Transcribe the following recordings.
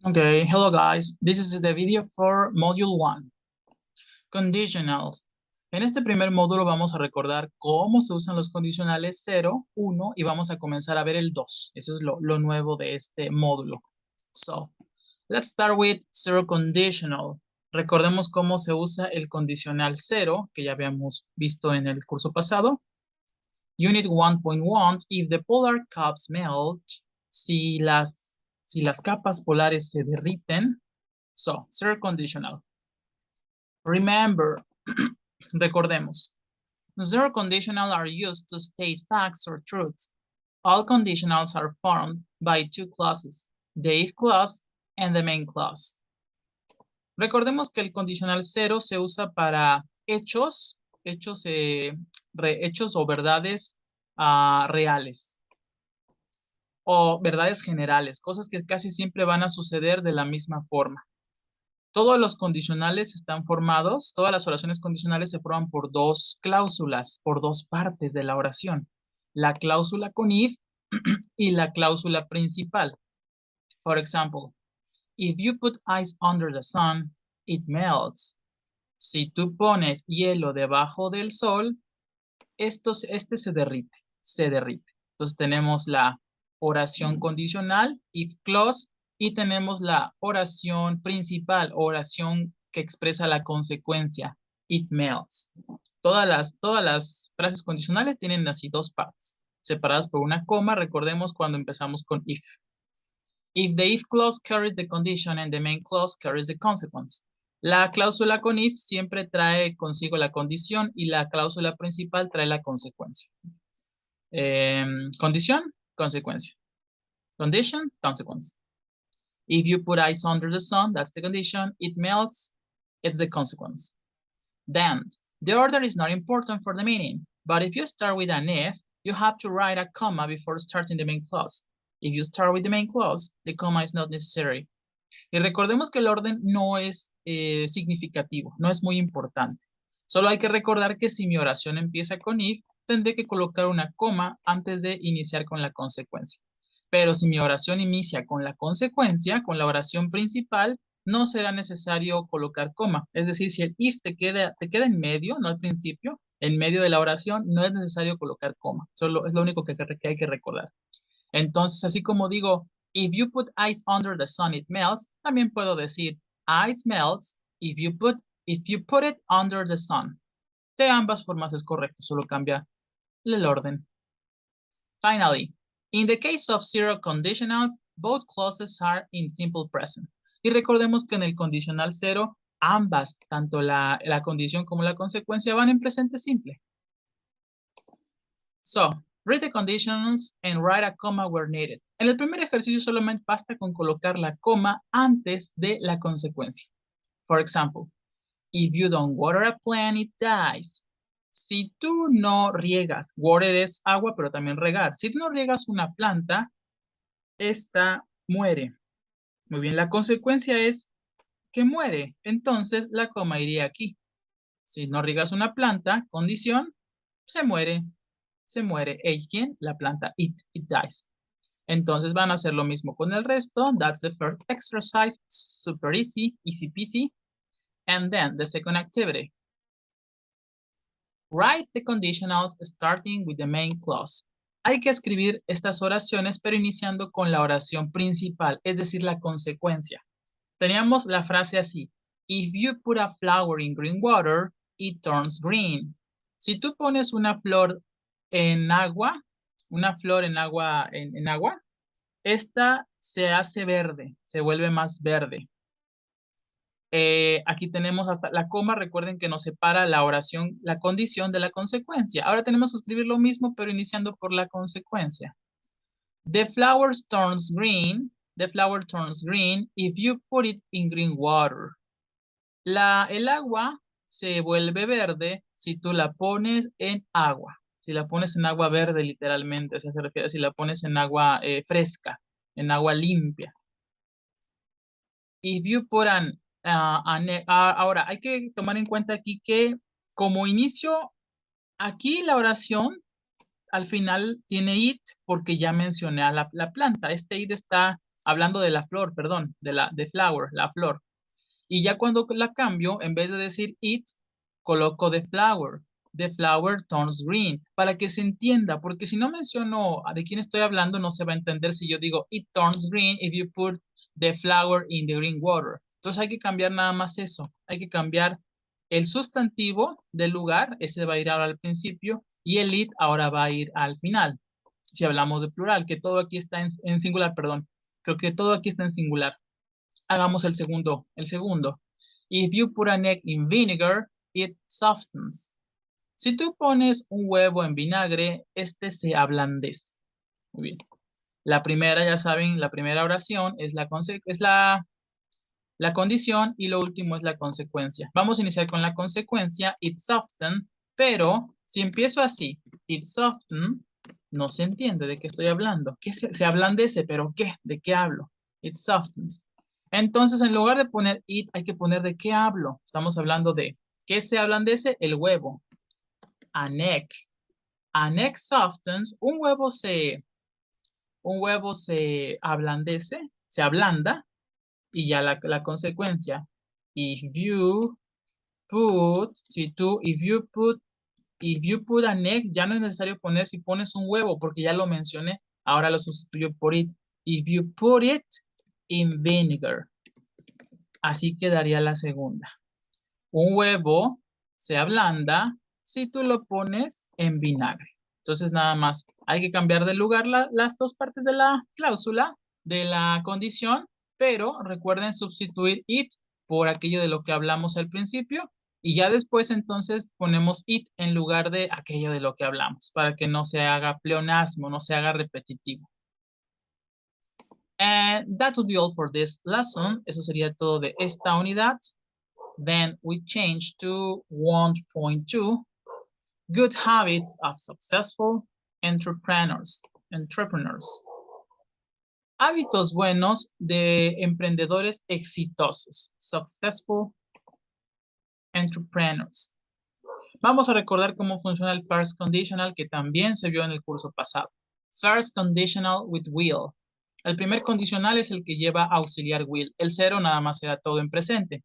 Okay, hello guys. This is the video for Module 1, Conditionals. En este primer módulo vamos a recordar cómo se usan los condicionales 0, 1 y vamos a comenzar a ver el 2. Eso es lo nuevo de este módulo. So, let's start with zero conditional. Recordemos cómo se usa el condicional 0, que ya habíamos visto en el curso pasado. Unit 1.1, if the polar caps melt, si las capas polares se derriten. So, zero conditional. Remember, recordemos, zero conditional are used to state facts or truths. All conditionals are formed by two clauses, the if clause and the main clause. Recordemos que el condicional 0 se usa para hechos o verdades reales o verdades generales, cosas que casi siempre van a suceder de la misma forma. Todos los condicionales están formados, todas las oraciones condicionales se forman por dos cláusulas, por dos partes de la oración. La cláusula con if y la cláusula principal. For example, if you put ice under the sun, it melts. Si tú pones hielo debajo del sol, este se derrite, Entonces tenemos la oración condicional, if clause, y tenemos la oración principal, oración que expresa la consecuencia, it melts. Todas las frases condicionales tienen así dos partes, separadas por una coma. Recordemos cuando empezamos con if. If the if clause carries the condition and the main clause carries the consequence. La cláusula con if siempre trae consigo la condición y la cláusula principal trae la consecuencia. Condición, consecuencia. Condition, consequence. If you put ice under the sun, that's the condition. It melts, it's the consequence. Then, the order is not important for the meaning, but if you start with an if, you have to write a comma before starting the main clause. If you start with the main clause, the comma is not necessary. Y recordemos que el orden no es significativo, no es muy importante. Solo hay que recordar que si mi oración empieza con if, tendré que colocar una coma antes de iniciar con la consecuencia. Pero si mi oración inicia con la consecuencia, con la oración principal, no será necesario colocar coma. Es decir, si el if te queda en medio, no al principio, en medio de la oración, no es necesario colocar coma. Solo es lo único que hay que recordar. Entonces, así como digo, if you put ice under the sun, it melts, también puedo decir, ice melts if you put it under the sun. De ambas formas es correcto, solo cambia el orden. Finally, in the case of zero conditionals, both clauses are in simple present. Y recordemos que en el condicional cero, ambas, tanto la condición como la consecuencia, van en presente simple. So, read the conditions and write a comma where needed. En el primer ejercicio solamente basta con colocar la coma antes de la consecuencia. For example, if you don't water a plant, it dies. Si tú no riegas, water es agua, pero también regar. Si tú no riegas una planta, esta muere. Muy bien, la consecuencia es que muere. Entonces, la coma iría aquí. Si no riegas una planta, condición, se muere. Se muere. ¿Quién? La planta. It dies. Entonces van a hacer lo mismo con el resto. That's the first exercise. Super easy, easy peasy. And then the second activity. Write the conditionals starting with the main clause. Hay que escribir estas oraciones, pero iniciando con la oración principal, es decir, la consecuencia. Teníamos la frase así. If you put a flower in green water, it turns green. Si tú pones una flor en agua, en agua, esta se hace verde, se vuelve más verde. Aquí tenemos hasta la coma. Recuerden que nos separa la oración, la condición de la consecuencia. Ahora tenemos que escribir lo mismo, pero iniciando por la consecuencia. The flower turns green if you put it in green water. El agua se vuelve verde si tú la pones en agua. Si la pones en agua verde, literalmente, o sea, se refiere a si la pones en agua fresca, en agua limpia. If you put ahora, hay que tomar en cuenta aquí que como inicio, aquí la oración al final tiene it porque ya mencioné a la planta. Este it está hablando de la flor, perdón, de flower, la flor. Y ya cuando la cambio, en vez de decir it, coloco the flower. The flower turns green, para que se entienda, porque si no menciono de quién estoy hablando, no se va a entender si yo digo it turns green if you put the flower in the green water. Entonces hay que cambiar nada más eso, hay que cambiar el sustantivo del lugar, ese va a ir ahora al principio, y el it ahora va a ir al final. Si hablamos de plural, que todo aquí está en singular, perdón. Creo que todo aquí está en singular. Hagamos el segundo. If you put an egg in vinegar, it softens. Si tú pones un huevo en vinagre, este se ablandece. Muy bien. La primera, ya saben, la primera oración es la condición y lo último es la consecuencia. Vamos a iniciar con la consecuencia, it soften, pero si empiezo así, it soften, no se entiende de qué estoy hablando. ¿Qué se ablandece? ¿Pero qué? ¿De qué hablo? It softens. Entonces, en lugar de poner it, hay que poner de qué hablo. Estamos hablando de, ¿qué se ablandece? El huevo. An egg. An egg softens. Un huevo se ablandece, se ablanda, y ya la consecuencia. If you put an egg, ya no es necesario poner si pones un huevo, porque ya lo mencioné. Ahora lo sustituyo por it. If you put it in vinegar. Así quedaría la segunda. Un huevo se ablanda si tú lo pones en vinagre. Entonces nada más hay que cambiar de lugar las dos partes de la cláusula, de la condición, pero recuerden sustituir it por aquello de lo que hablamos al principio y ya después entonces ponemos it en lugar de aquello de lo que hablamos para que no se haga pleonasmo, no se haga repetitivo. And that would be all for this lesson. Eso sería todo de esta unidad. Then we change to 1.2, good habits of successful entrepreneurs. Hábitos buenos de emprendedores exitosos. Successful entrepreneurs. Vamos a recordar cómo funciona el first conditional que también se vio en el curso pasado. First conditional with will. El primer condicional es el que lleva auxiliar will. El cero nada más será todo en presente.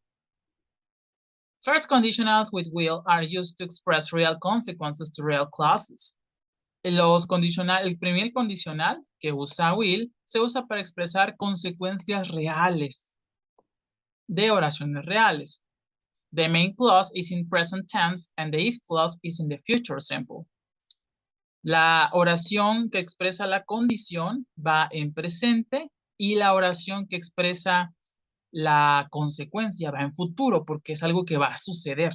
First conditionals with will are used to express real consequences to real clauses. El primer condicional que usa will se usa para expresar consecuencias reales de oraciones reales. The main clause is in present tense and the if clause is in the future simple. La oración que expresa la condición va en presente y la oración que expresa la consecuencia va en futuro porque es algo que va a suceder.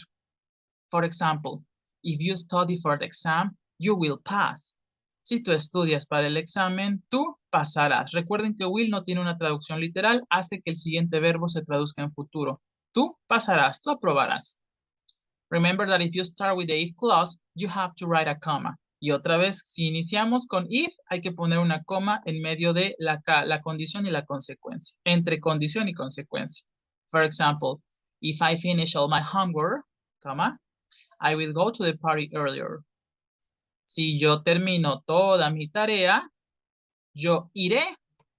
For example, if you study for the exam, you will pass. Si tú estudias para el examen, tú pasarás. Recuerden que will no tiene una traducción literal, hace que el siguiente verbo se traduzca en futuro. Tú pasarás, tú aprobarás. Remember that if you start with the if clause, you have to write a comma. Y otra vez, si iniciamos con if, hay que poner una coma en medio de la condición y la consecuencia. Entre condición y consecuencia. For example, if I finish all my homework, comma, I will go to the party earlier. Si yo termino toda mi tarea, yo iré.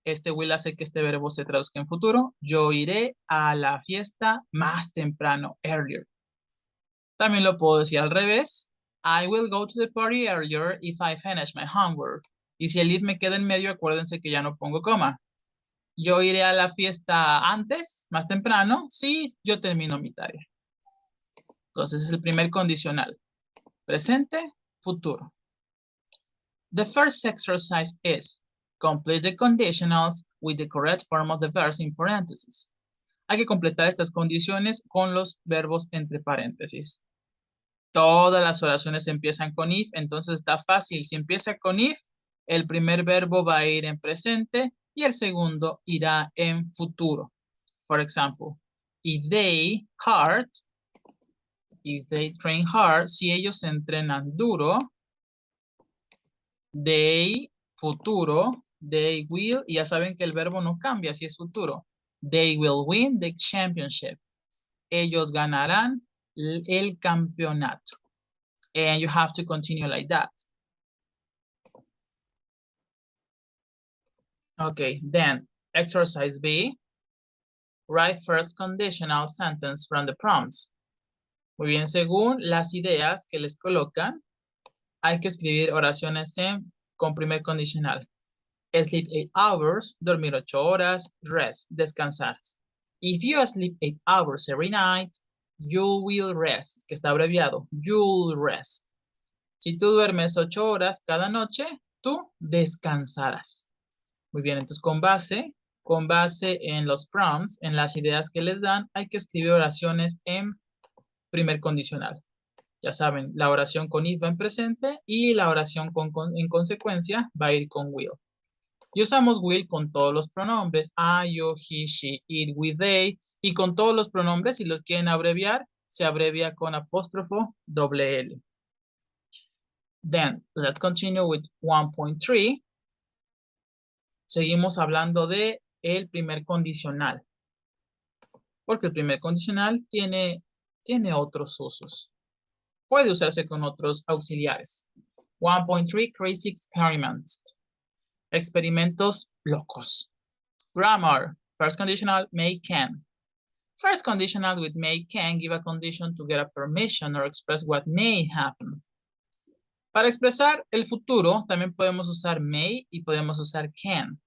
Este will hace que este verbo se traduzca en futuro. Yo iré a la fiesta más temprano, earlier. También lo puedo decir al revés. I will go to the party earlier if I finish my homework. Y si el if me queda en medio, acuérdense que ya no pongo coma. Yo iré a la fiesta antes, más temprano, si yo termino mi tarea. Entonces es el primer condicional. Presente, futuro. The first exercise is complete the conditionals with the correct form of the verbs in parentheses. Hay que completar estas condiciones con los verbos entre paréntesis. Todas las oraciones empiezan con if, entonces está fácil. Si empieza con if, el primer verbo va a ir en presente y el segundo irá en futuro. For example, if they train hard, si ellos entrenan duro, they, futuro, they will, y ya saben que el verbo no cambia si es futuro. They will win the championship. Ellos ganarán el campeonato. And you have to continue like that. Okay, then Exercise B. Write first conditional sentence from the prompts. Muy bien, según las ideas que les colocan, hay que escribir oraciones con primer condicional. Sleep 8 hours, dormir 8 horas, rest, descansar. If you sleep 8 hours every night, you will rest, que está abreviado, you'll rest. Si tú duermes 8 horas cada noche, tú descansarás. Muy bien, entonces con base en los prompts, en las ideas que les dan, hay que escribir oraciones en primer condicional. Ya saben, la oración con it va en presente y la oración en consecuencia va a ir con will. Y usamos will con todos los pronombres, I, you, he, she, it, we, they, y con todos los pronombres, si los quieren abreviar, se abrevia con apóstrofo doble L. Then, let's continue with 1.3. Seguimos hablando de el primer condicional. Porque el primer condicional tiene otros usos. Puede usarse con otros auxiliares. 1.3, crazy experiments. Experimentos locos. Grammar. First conditional, may, can. First conditional with may, can give a condition to get a permission or express what may happen. Para expresar el futuro, también podemos usar may y podemos usar can.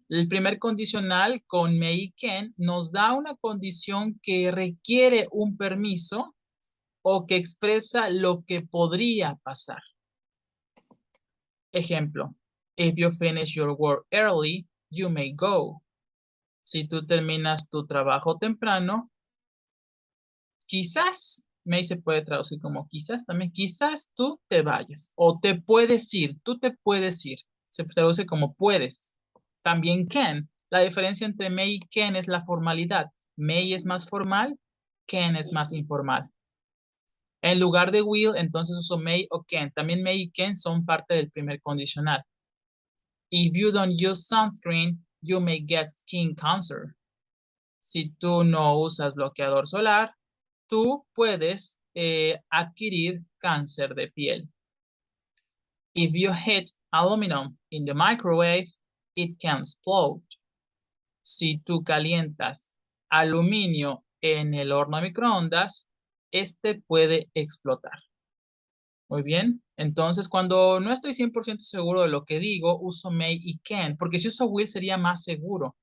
El primer condicional con may y can nos da una condición que requiere un permiso o que expresa lo que podría pasar. Ejemplo, if you finish your work early, you may go. Si tú terminas tu trabajo temprano, quizás, may se puede traducir como quizás también, quizás tú te vayas o te puedes ir, tú te puedes ir. Se traduce como puedes. También can. La diferencia entre may y can es la formalidad. May es más formal, can es más informal. En lugar de will, entonces uso may o can. También may y can son parte del primer condicional. If you don't use sunscreen, you may get skin cancer. Si tú no usas bloqueador solar, tú puedes adquirir cáncer de piel. If you heat aluminum in the microwave, it can explode. Si tú calientas aluminio en el horno de microondas, este puede explotar. Muy bien, entonces cuando no estoy 100% seguro de lo que digo, uso may y can, porque si uso will sería más seguro.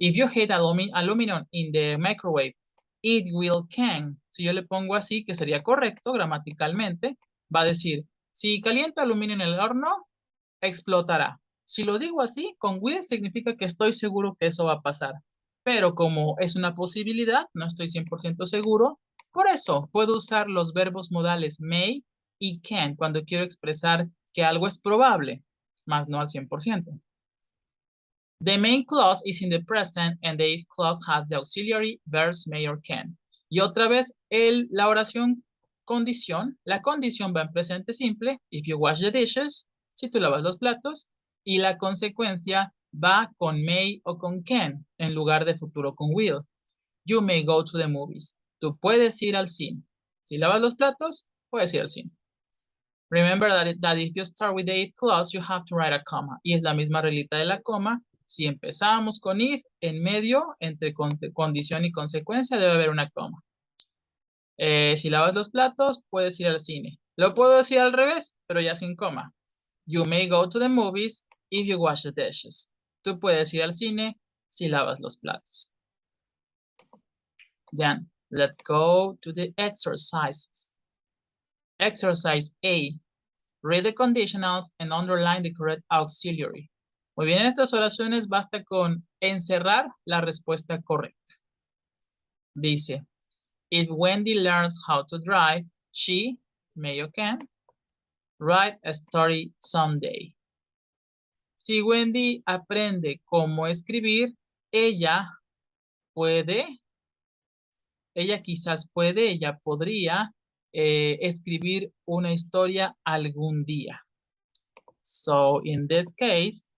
If you heat aluminum in the microwave, it will can. Si yo le pongo así, que sería correcto gramaticalmente, va a decir, si caliento aluminio en el horno, explotará. Si lo digo así, con will significa que estoy seguro que eso va a pasar. Pero como es una posibilidad, no estoy 100% seguro, por eso puedo usar los verbos modales may y can cuando quiero expresar que algo es probable, más no al 100%. The main clause is in the present and the if clause has the auxiliary verbs may or can. Y otra vez, la oración condición, la condición va en presente simple, if you wash the dishes, si tú lavas los platos, y la consecuencia va con may o con can, en lugar de futuro con will. You may go to the movies. Tú puedes ir al cine. Si lavas los platos, puedes ir al cine. Remember that if you start with the if clause, you have to write a comma. Y es la misma reglita de la coma. Si empezamos con if, en medio, entre condición y consecuencia, debe haber una coma. Si lavas los platos, puedes ir al cine. Lo puedo decir al revés, pero ya sin coma. You may go to the movies if you wash the dishes. Tú puedes ir al cine si lavas los platos. Then, let's go to the exercises. Exercise A. Read the conditionals and underline the correct auxiliary. Muy bien, en estas oraciones basta con encerrar la respuesta correcta. Dice, if Wendy learns how to drive, she, may or can, write a story someday. Si Wendy aprende cómo escribir, ella quizás puede, ella podría escribir una historia algún día. So, in this case,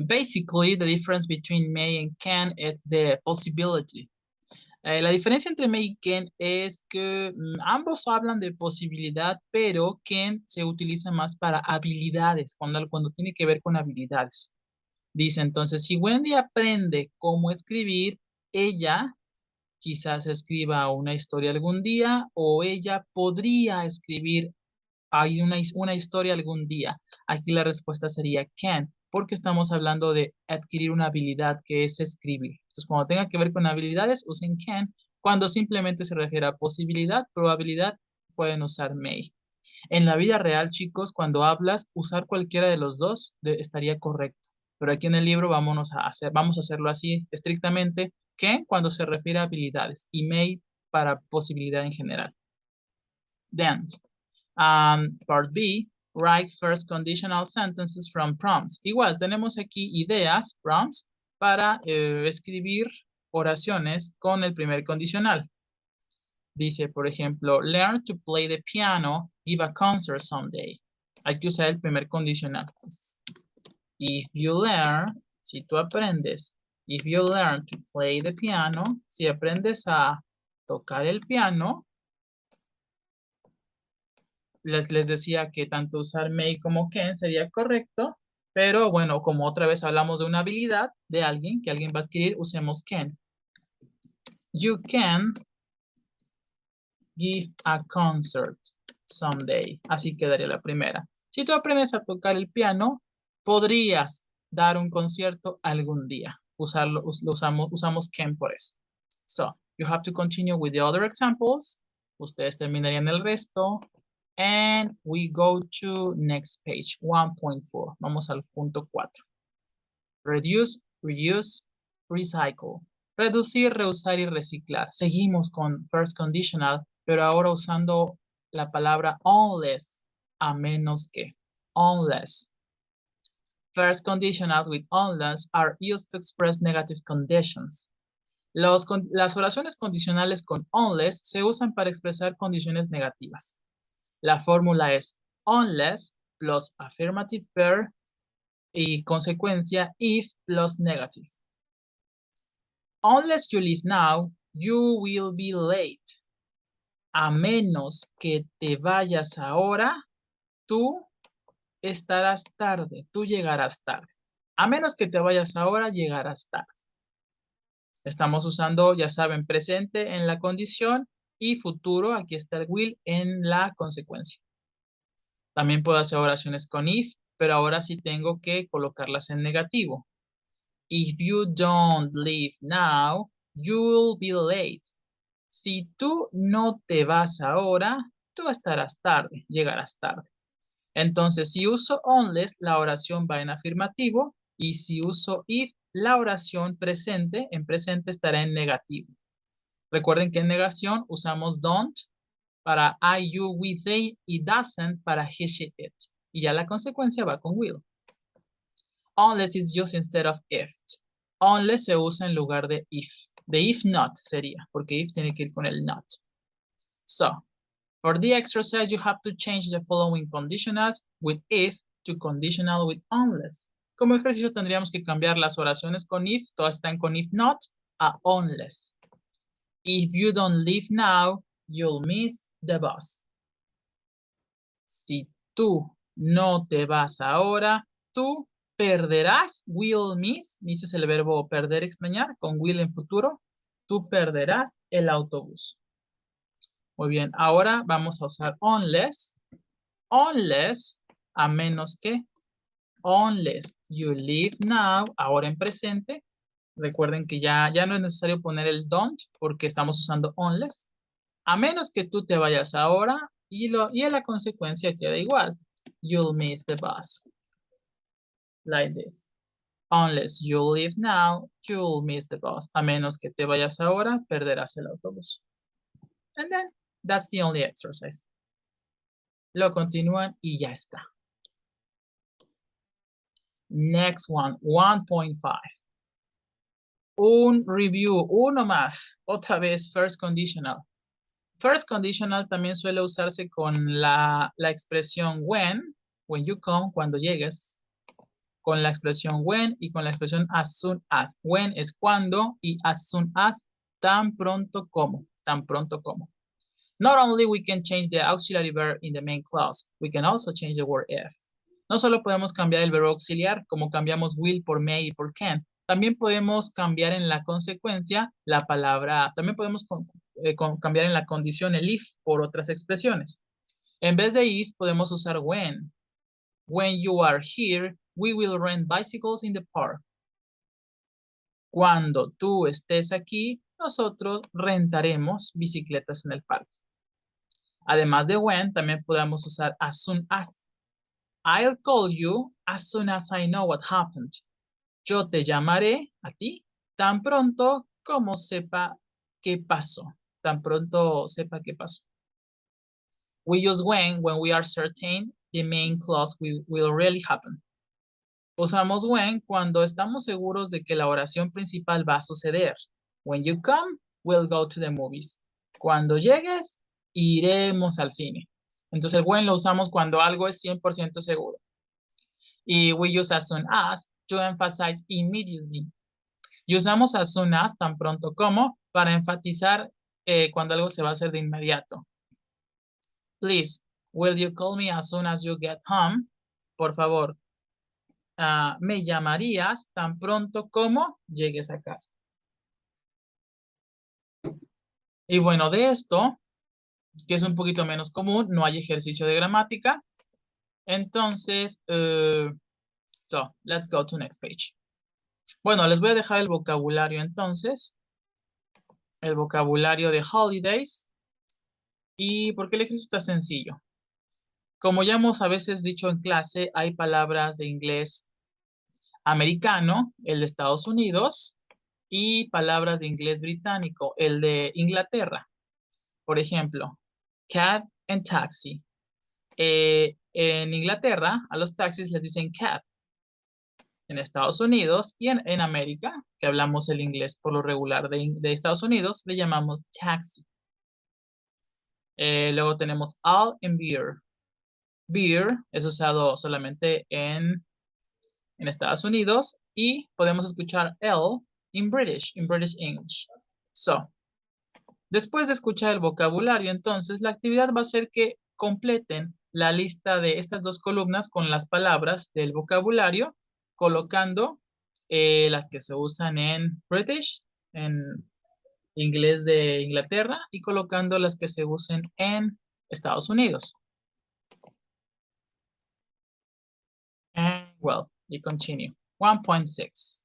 basically, the difference between may and can is the possibility. La diferencia entre may y can es que ambos hablan de posibilidad, pero can se utiliza más para habilidades, cuando tiene que ver con habilidades. Dice entonces, si Wendy aprende cómo escribir, ella quizás escriba una historia algún día o ella podría escribir una historia algún día. Aquí la respuesta sería can, porque estamos hablando de adquirir una habilidad que es escribir. Entonces, cuando tenga que ver con habilidades, usen can. Cuando simplemente se refiere a posibilidad, probabilidad, pueden usar may. En la vida real, chicos, cuando hablas, usar cualquiera de los dos estaría correcto. Pero aquí en el libro vamos a hacerlo así estrictamente, que cuando se refiere a habilidades y may para posibilidad en general. Then, part B, write first conditional sentences from prompts. Igual, tenemos aquí ideas, prompts, para escribir oraciones con el primer condicional. Dice, por ejemplo, learn to play the piano, give a concert someday. Hay que usar el primer condicional. Entonces, if you learn, si tú aprendes, if you learn to play the piano, si aprendes a tocar el piano, les decía que tanto usar may como can sería correcto, pero bueno, como otra vez hablamos de una habilidad de alguien que alguien va a adquirir, usemos can. You can give a concert someday. Así quedaría la primera. Si tú aprendes a tocar el piano, podrías dar un concierto algún día. Usamos can por eso. So, you have to continue with the other examples. Ustedes terminarían el resto. And we go to next page, 1.4. Vamos al punto 4. Reduce, reuse, recycle. Reducir, reusar y reciclar. Seguimos con first conditional, pero ahora usando la palabra unless, a menos que. Unless. First conditionals with unless are used to express negative conditions. Las oraciones condicionales con unless se usan para expresar condiciones negativas. La fórmula es unless plus affirmative verb y consecuencia if plus negative. Unless you leave now, you will be late. A menos que te vayas ahora, tú estarás tarde, tú llegarás tarde. A menos que te vayas ahora, llegarás tarde. Estamos usando, ya saben, presente en la condición y futuro, aquí está el will, en la consecuencia. También puedo hacer oraciones con if, pero ahora sí tengo que colocarlas en negativo. If you don't leave now, you'll be late. Si tú no te vas ahora, tú estarás tarde, llegarás tarde. Entonces, si uso unless, la oración va en afirmativo, y si uso if, la oración presente, en presente estará en negativo. Recuerden que en negación usamos don't para I, you, we, they y doesn't para he, she, it. Y ya la consecuencia va con will. Unless is used instead of if. Unless se usa en lugar de if. De if not sería, porque if tiene que ir con el not. So, for the exercise, you have to change the following conditionals with if to conditional with unless. Como ejercicio tendríamos que cambiar las oraciones con if, todas están con if not, a unless. If you don't leave now, you'll miss the bus. Si tú no te vas ahora, tú perderás, will miss, miss es el verbo perder, extrañar, con will en futuro, tú perderás el autobús. Muy bien, ahora vamos a usar unless, a menos que, unless you leave now, ahora en presente. Recuerden que ya no es necesario poner el don't porque estamos usando unless. A menos que tú te vayas ahora y en la consecuencia queda igual. You'll miss the bus. Like this. Unless you leave now, you'll miss the bus. A menos que te vayas ahora, perderás el autobús. And then, that's the only exercise. Lo continúan y ya está. Next one, 1.5. Un review, uno más. Otra vez, first conditional. First conditional también suele usarse con la expresión when you come, cuando llegues. Con la expresión when y con la expresión as soon as. When es cuando y as soon as Tan pronto como. Tan pronto como. Not only we can change the auxiliary verb in the main clause, we can also change the word if. No solo podemos cambiar el verbo auxiliar, como cambiamos will por may y por can. También podemos cambiar en la consecuencia la palabra, también podemos cambiar en la condición el if por otras expresiones. En vez de if, podemos usar when. When you are here, we will rent bicycles in the park. Cuando tú estés aquí, nosotros rentaremos bicicletas en el parque. Además de when, también podemos usar as soon as. I'll call you as soon as I know what happened. Yo te llamaré a ti tan pronto como sepa qué pasó. Tan pronto sepa qué pasó. We use when we are certain the main clause will really happen. Usamos when cuando estamos seguros de que la oración principal va a suceder. When you come, we'll go to the movies. Cuando llegues, iremos al cine. Entonces el when lo usamos cuando algo es 100% seguro. Y we use as soon as to emphasize immediately. Y usamos as soon as, tan pronto como, para enfatizar cuando algo se va a hacer de inmediato. Please, will you call me as soon as you get home? Por favor, me llamarías tan pronto como llegues a casa. Y bueno, de esto, que es un poquito menos común, no hay ejercicio de gramática. Entonces, so, let's go to next page. Bueno, les voy a dejar el vocabulario entonces. El vocabulario de holidays. ¿Y por qué el ejercicio está sencillo? Como ya hemos a veces dicho en clase, hay palabras de inglés americano, el de Estados Unidos, y palabras de inglés británico, el de Inglaterra. Por ejemplo, cab and taxi. En Inglaterra, a los taxis les dicen cab. En Estados Unidos y en América, que hablamos el inglés por lo regular de Estados Unidos, le llamamos taxi. Luego tenemos all and beer. Beer es usado solamente en Estados Unidos y podemos escuchar L in British English. So, después de escuchar el vocabulario, entonces, la actividad va a ser que completen la lista de estas dos columnas con las palabras del vocabulario, colocando las que se usan en British, en inglés de Inglaterra, y colocando las que se usen en Estados Unidos. And, well, we continue. 1.6.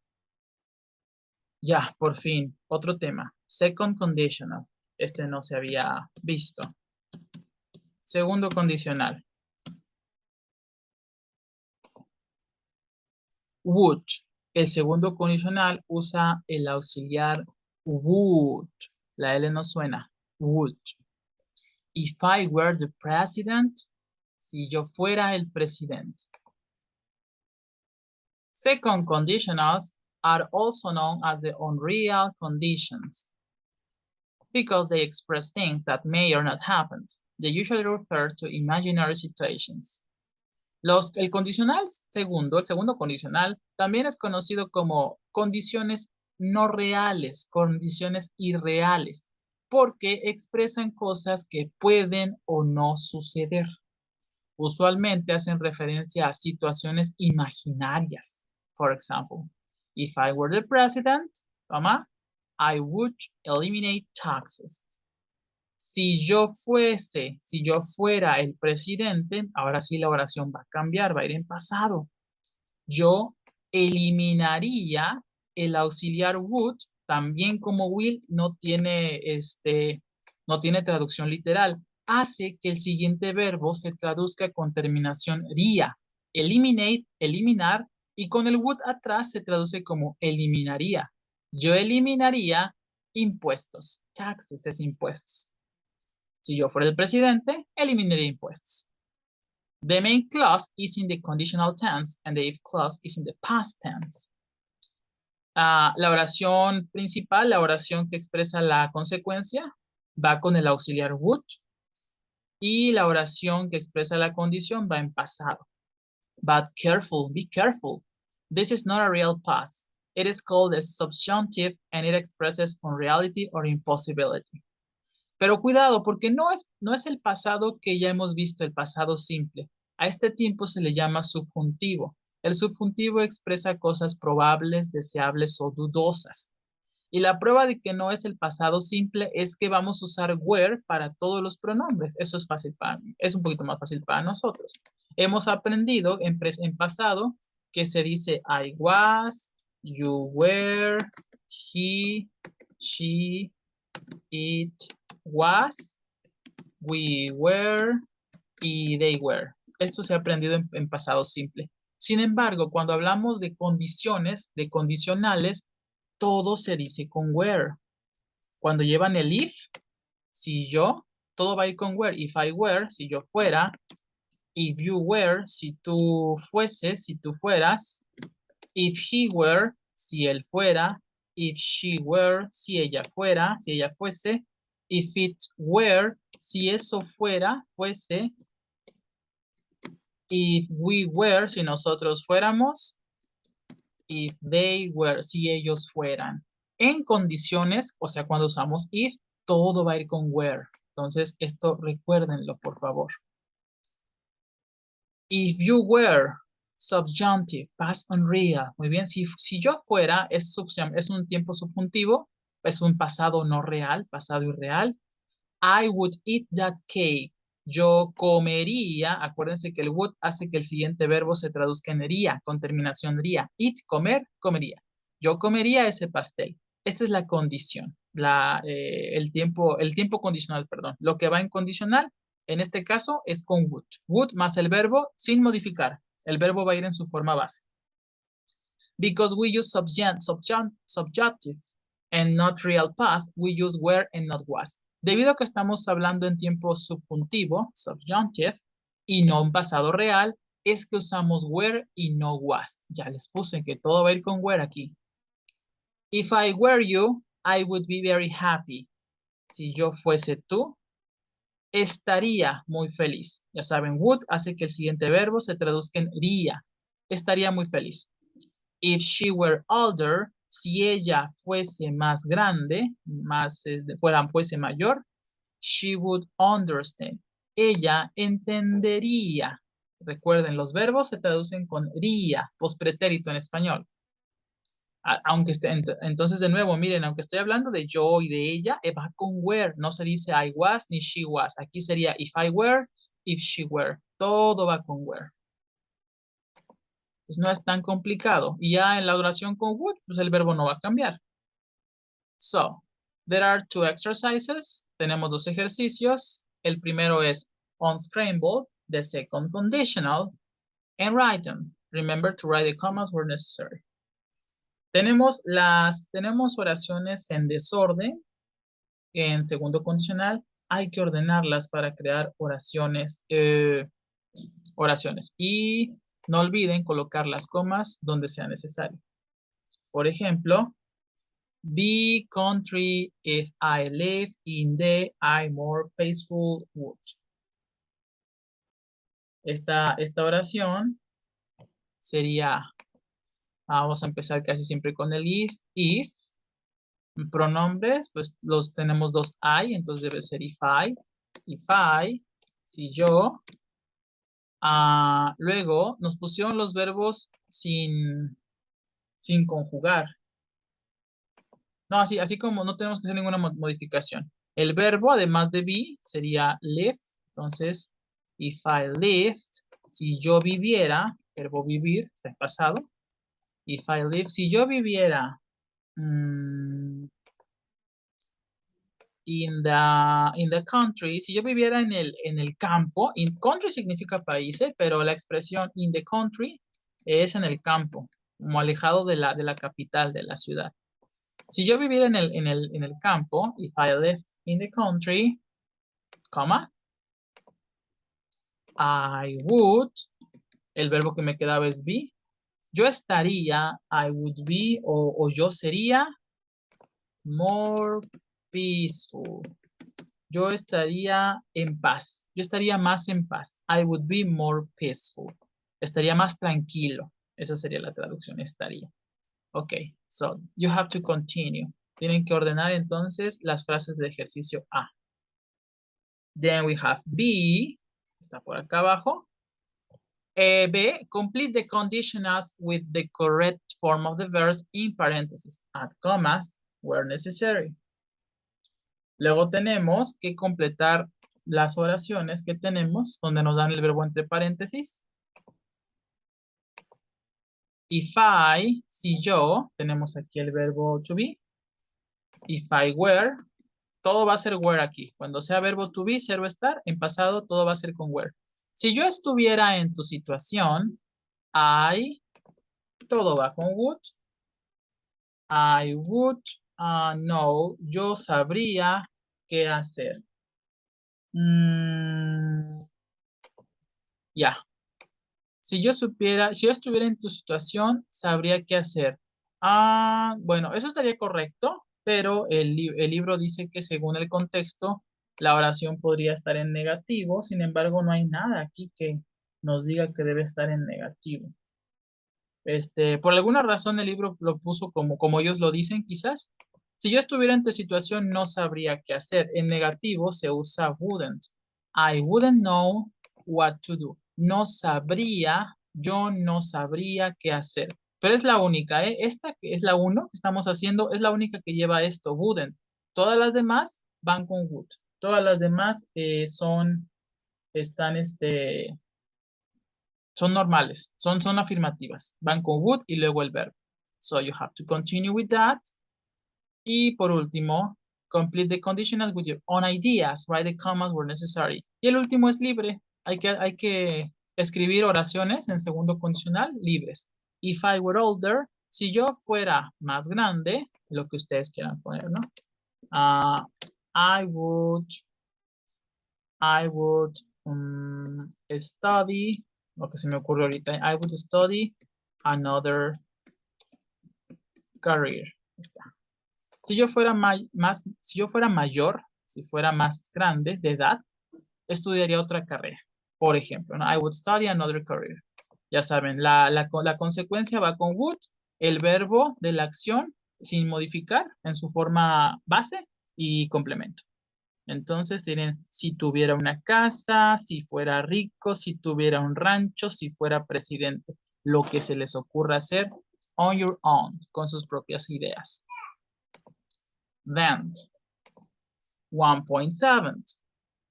Ya, por fin, otro tema. Second conditional. Este no se había visto. Segundo condicional. Would. El segundo condicional usa el auxiliar would. La L no suena. Would. If I were the president. Si yo fuera el presidente. Second conditionals are also known as the unreal conditions because they express things that may or not happen. They usually refer to imaginary situations. El condicional segundo, el segundo condicional, también es conocido como condiciones no reales, condiciones irreales, porque expresan cosas que pueden o no suceder. Usualmente hacen referencia a situaciones imaginarias. For example, if I were the president, I would eliminate taxes. Si yo fuera el presidente, ahora sí la oración va a cambiar, va a ir en pasado. Yo eliminaría el auxiliar would, también como will no tiene traducción literal. Hace que el siguiente verbo se traduzca con terminación ría. Eliminate, eliminar, y con el would atrás se traduce como eliminaría. Yo eliminaría impuestos. Taxes es impuestos. Si yo fuera el presidente, eliminaría impuestos. The main clause is in the conditional tense and the if clause is in the past tense. La oración principal, la oración que expresa la consecuencia, va con el auxiliar would. Y la oración que expresa la condición va en pasado. But careful, be careful. This is not a real past. It is called a subjunctive and it expresses unreality or impossibility. Pero cuidado, porque no es el pasado que ya hemos visto, el pasado simple. A este tiempo se le llama subjuntivo. El subjuntivo expresa cosas probables, deseables o dudosas. Y la prueba de que no es el pasado simple es que vamos a usar were para todos los pronombres. Eso es fácil es un poquito más fácil para nosotros. Hemos aprendido en pasado que se dice I was, you were, he, she, it was, we were y they were. Esto se ha aprendido en pasado simple. Sin embargo, cuando hablamos de condiciones, de condicionales, todo se dice con were. Cuando llevan el if, si yo, todo va a ir con were. If I were, si yo fuera. If you were, si tú fueses, si tú fueras. If he were, si él fuera. If she were, si ella fuera, si ella fuese. If it were, si eso fuera, fuese. If we were, si nosotros fuéramos. If they were, si ellos fueran. En condiciones, o sea, cuando usamos if, todo va a ir con were. Entonces, esto recuérdenlo, por favor. If you were, subjunctive, past unreal. Muy bien, si yo fuera, es un tiempo subjuntivo, es un pasado no real, pasado irreal. I would eat that cake. Yo comería, acuérdense que el would hace que el siguiente verbo se traduzca en ría, con terminación ría. Eat, comer, comería. Yo comería ese pastel. Esta es la condición, el tiempo condicional, perdón. Lo que va en condicional, en este caso, es con would. Would más el verbo sin modificar. El verbo va a ir en su forma base. Because we use subjunctive and not real past, we use were and not was. Debido a que estamos hablando en tiempo subjuntivo, subjunctive, y no en pasado real, es que usamos were y no was. Ya les puse que todo va a ir con were aquí. If I were you, I would be very happy. Si yo fuese tú, estaría muy feliz. Ya saben, would hace que el siguiente verbo se traduzca en iría. Estaría muy feliz. If she were older, si ella fuese más grande, fuese mayor, she would understand. Ella entendería. Recuerden, los verbos se traducen con ría, pospretérito en español. Entonces, de nuevo, miren, aunque estoy hablando de yo y de ella, va con were. No se dice I was ni she was. Aquí sería if I were, if she were. Todo va con were. Pues no es tan complicado. Y ya en la oración con would, pues el verbo no va a cambiar. So, there are two exercises. Tenemos dos ejercicios. El primero es unscramble, the second conditional, and write them. Remember to write the commas where necessary. Tenemos oraciones en desorden. En segundo condicional, hay que ordenarlas para crear oraciones. Y no olviden colocar las comas donde sea necesario. Por ejemplo, be country if I live in the I more peaceful wood. Esta oración sería, vamos a empezar casi siempre con el if. Pronombres, pues los tenemos dos I, entonces debe ser if I, si yo. Luego nos pusieron los verbos sin conjugar. No, así como no tenemos que hacer ninguna modificación. El verbo, además de be, sería live. Entonces, if I lived, si yo viviera, verbo vivir, está en pasado. If I lived, si yo viviera in the country, si yo viviera en el campo, in country significa países, pero la expresión in the country es en el campo, como alejado de la capital, de la ciudad. Si yo viviera en el campo, if I live in the country, coma, I would, el verbo que me quedaba es be, yo estaría, I would be, o yo sería more peaceful. Yo estaría en paz. Yo estaría más en paz. I would be more peaceful. Estaría más tranquilo. Esa sería la traducción, estaría. Ok. So, you have to continue. Tienen que ordenar entonces las frases de ejercicio A. Then we have B, está por acá abajo. B, complete the conditionals with the correct form of the verbs in parentheses, add commas where necessary. Luego tenemos que completar las oraciones que tenemos donde nos dan el verbo entre paréntesis. If I, si yo, tenemos aquí el verbo to be. If I were, todo va a ser were aquí. Cuando sea verbo to be, ser o estar, en pasado todo va a ser con were. Si yo estuviera en tu situación, I, todo va con would. I would know, yo sabría qué hacer. Ya. Si yo supiera, si yo estuviera en tu situación, sabría qué hacer. Bueno, eso estaría correcto, pero el libro dice que según el contexto, la oración podría estar en negativo. Sin embargo, no hay nada aquí que nos diga que debe estar en negativo. Por alguna razón el libro lo puso como ellos lo dicen, quizás. Si yo estuviera en tu situación, no sabría qué hacer. En negativo se usa wouldn't. I wouldn't know what to do. No sabría, yo no sabría qué hacer. Pero es la única, ¿eh? Esta que es la 1 que estamos haciendo, es la única que lleva esto, wouldn't. Todas las demás van con would. Todas las demás son normales, son afirmativas. Van con would y luego el verbo. So you have to continue with that. Y por último, complete the conditional with your own ideas. Write the commas where necessary. Y el último es libre. Hay que escribir oraciones en segundo condicional libres. If I were older, si yo fuera más grande, lo que ustedes quieran poner, ¿no? I would study, lo que se me ocurre ahorita, I would study another career. Está. Si yo fuera mayor, si fuera más grande de edad, estudiaría otra carrera. Por ejemplo, ¿no? I would study another career. Ya saben, la consecuencia va con would, el verbo de la acción sin modificar en su forma base y complemento. Entonces tienen si tuviera una casa, si fuera rico, si tuviera un rancho, si fuera presidente. Lo que se les ocurra hacer on your own, con sus propias ideas. Then, 1.7.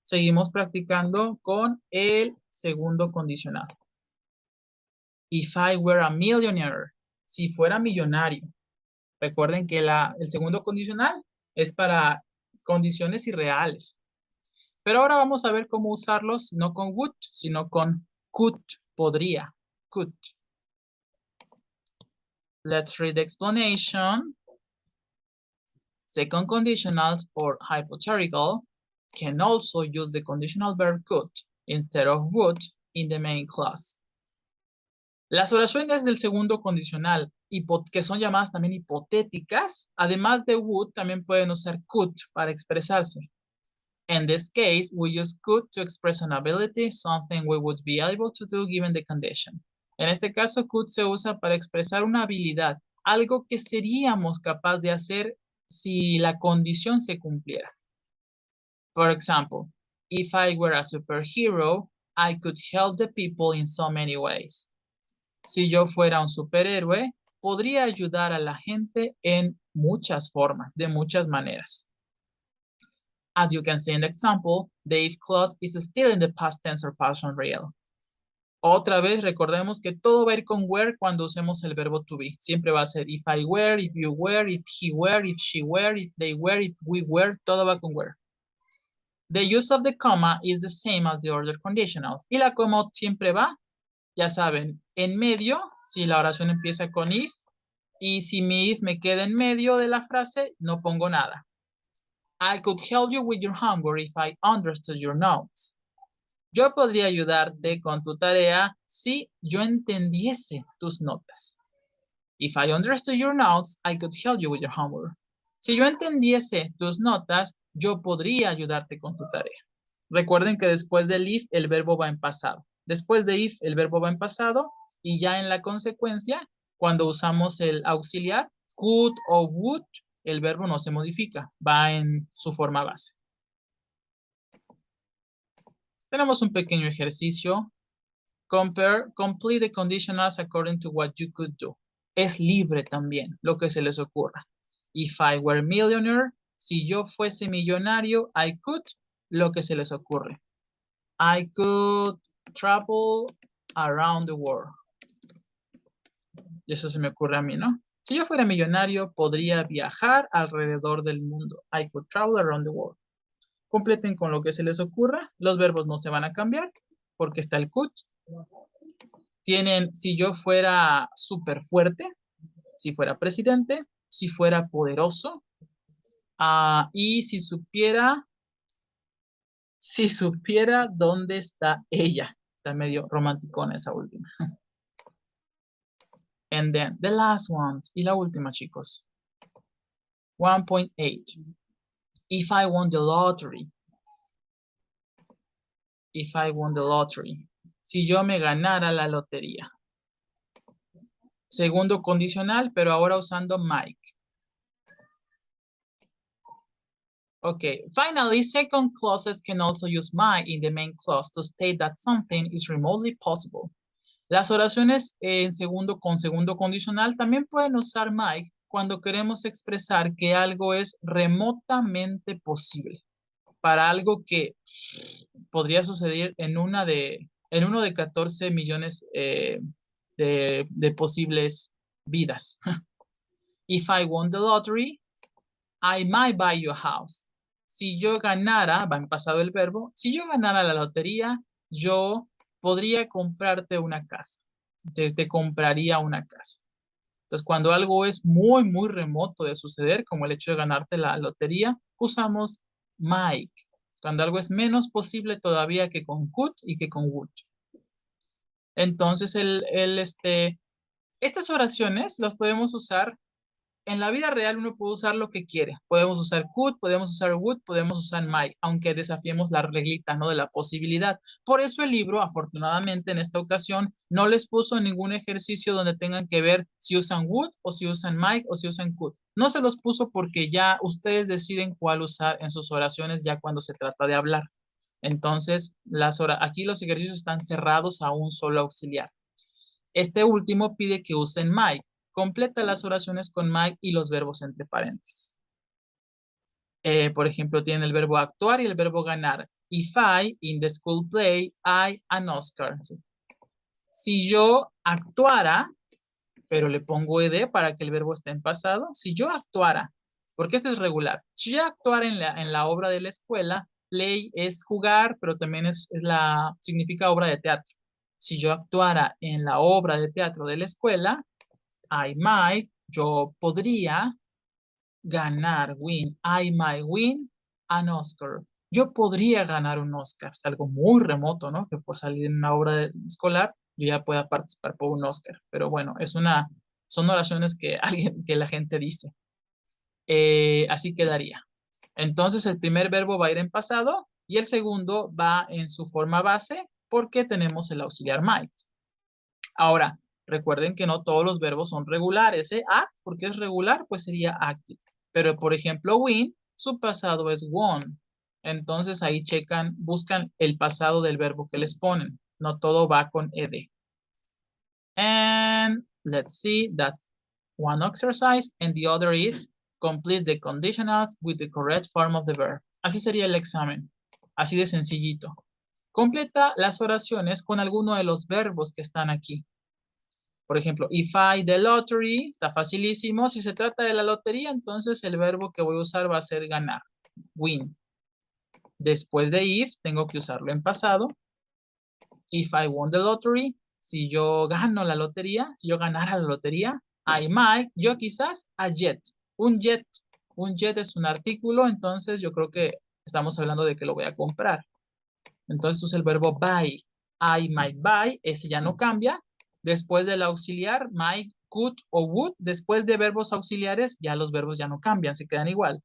Seguimos practicando con el segundo condicional. If I were a millionaire, si fuera millonario. Recuerden que el segundo condicional es para condiciones irreales. Pero ahora vamos a ver cómo usarlos no con would, sino con could, podría, could. Let's read the explanation. Second conditionals or hypothetical can also use the conditional verb could instead of would in the main clause. Las oraciones del segundo condicional, que son llamadas también hipotéticas, además de would, también pueden usar could para expresarse. In this case, we use could to express an ability, something we would be able to do given the condition. En este caso, could se usa para expresar una habilidad, algo que seríamos capaz de hacer si la condición se cumpliera. For example, if I were a superhero, I could help the people in so many ways. Si yo fuera un superhéroe, podría ayudar a la gente en muchas formas, de muchas maneras. As you can see in the example, the if clause is still in the past tense or past real. Otra vez, recordemos que todo va a ir con were cuando usemos el verbo to be. Siempre va a ser if I were, if you were, if he were, if she were, if they were, if we were, todo va con were. The use of the comma is the same as the order conditionals. Y la coma siempre va, ya saben, en medio, si la oración empieza con if, y si mi if me queda en medio de la frase, no pongo nada. I could help you with your homework if I understood your notes. Yo podría ayudarte con tu tarea si yo entendiese tus notas. If I understood your notes, I could help you with your homework. Si yo entendiese tus notas, yo podría ayudarte con tu tarea. Recuerden que después del if, el verbo va en pasado. Después de if, el verbo va en pasado y ya en la consecuencia, cuando usamos el auxiliar, could o would, el verbo no se modifica, va en su forma base. Tenemos un pequeño ejercicio. Complete the conditionals according to what you could do. Es libre también, lo que se les ocurra. If I were a millionaire, si yo fuese millonario, I could, lo que se les ocurre. I could travel around the world. Y eso se me ocurre a mí, ¿no? Si yo fuera millonario, podría viajar alrededor del mundo. I could travel around the world. Completen con lo que se les ocurra. Los verbos no se van a cambiar porque está el could. Tienen, si yo fuera súper fuerte, si fuera presidente, si fuera poderoso, y si supiera dónde está ella. Está medio romanticona esa última. And then the last one, y la última, chicos. 1.8. If I won the lottery. If I won the lottery. Si yo me ganara la lotería. Segundo condicional, pero ahora usando Mike. Okay, finally, second clauses can also use might in the main clause to state that something is remotely possible. Las oraciones con segundo condicional también pueden usar might cuando queremos expresar que algo es remotamente posible. Para algo que podría suceder en uno de 14 millones de posibles vidas. If I won the lottery, I might buy you a house. Si yo ganara, va en pasado el verbo, si yo ganara la lotería, yo podría comprarte una casa. Te compraría una casa. Entonces, cuando algo es muy, muy remoto de suceder, como el hecho de ganarte la lotería, usamos might. Cuando algo es menos posible todavía que con could y que con would. Entonces, estas oraciones las podemos usar. En la vida real uno puede usar lo que quiere. Podemos usar could, podemos usar would, podemos usar might, aunque desafiemos la reglita, ¿no? De la posibilidad. Por eso el libro, afortunadamente en esta ocasión, no les puso ningún ejercicio donde tengan que ver si usan would o si usan might o si usan could. No se los puso porque ya ustedes deciden cuál usar en sus oraciones ya cuando se trata de hablar. Entonces, aquí los ejercicios están cerrados a un solo auxiliar. Este último pide que usen might. Completa las oraciones con might y los verbos entre paréntesis. Por ejemplo, tiene el verbo actuar y el verbo ganar. If I, in the school play, I, an Oscar. Si yo actuara, pero le pongo ed para que el verbo esté en pasado. Si yo actuara, porque este es regular. Si yo actuara en la obra de la escuela, play es jugar, pero también significa obra de teatro. Si yo actuara en la obra de teatro de la escuela, I might, yo podría ganar, win. I might win an Oscar. Yo podría ganar un Oscar. Es algo muy remoto, ¿no? Que por salir en una obra escolar, yo ya pueda participar por un Oscar. Pero bueno, son oraciones que la gente dice. Así quedaría. Entonces, el primer verbo va a ir en pasado y el segundo va en su forma base porque tenemos el auxiliar might. Ahora, recuerden que no todos los verbos son regulares. Act, porque es regular, pues sería acted. Pero, por ejemplo, win, su pasado es won. Entonces, ahí buscan el pasado del verbo que les ponen. No todo va con ed. And let's see, that's one exercise. And the other is complete the conditionals with the correct form of the verb. Así sería el examen. Así de sencillito. Completa las oraciones con alguno de los verbos que están aquí. Por ejemplo, if I the lottery, está facilísimo. Si se trata de la lotería, entonces el verbo que voy a usar va a ser ganar, win. Después de if, tengo que usarlo en pasado. If I won the lottery, si yo gano la lotería, si yo ganara la lotería, I might, yo quizás, a jet. Un jet es un artículo, entonces yo creo que estamos hablando de que lo voy a comprar. Entonces usa el verbo buy. I might buy, ese ya no cambia. Después del auxiliar, might, could o would, después de verbos auxiliares, ya los verbos ya no cambian, se quedan igual.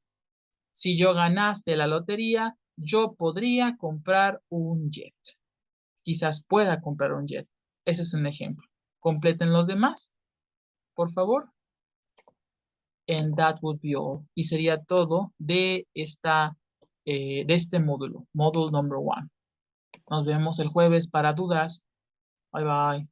Si yo ganase la lotería, yo podría comprar un jet. Quizás pueda comprar un jet. Ese es un ejemplo. Completen los demás, por favor. And that would be all. Y sería todo de este módulo, módulo number 1. Nos vemos el jueves para dudas. Bye bye.